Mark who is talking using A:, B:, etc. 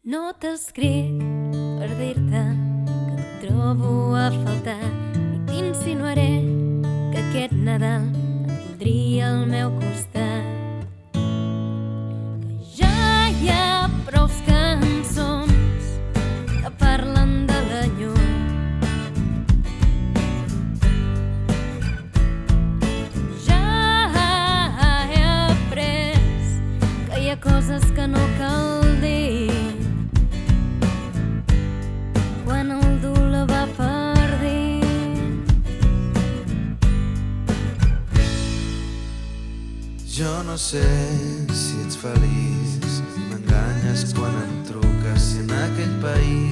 A: No t'escric per dir-te que et trobo a faltar, ni t'insinuaré que aquest Nadal et voldria al meu costat. Que ja hi ha prous cançons que parlen de la llum. Ja he après que hi ha coses que no cal dir quan el dolor va per dins.
B: Jo no sé si ets feliç, si m'enganyes quan em truques, si en aquell país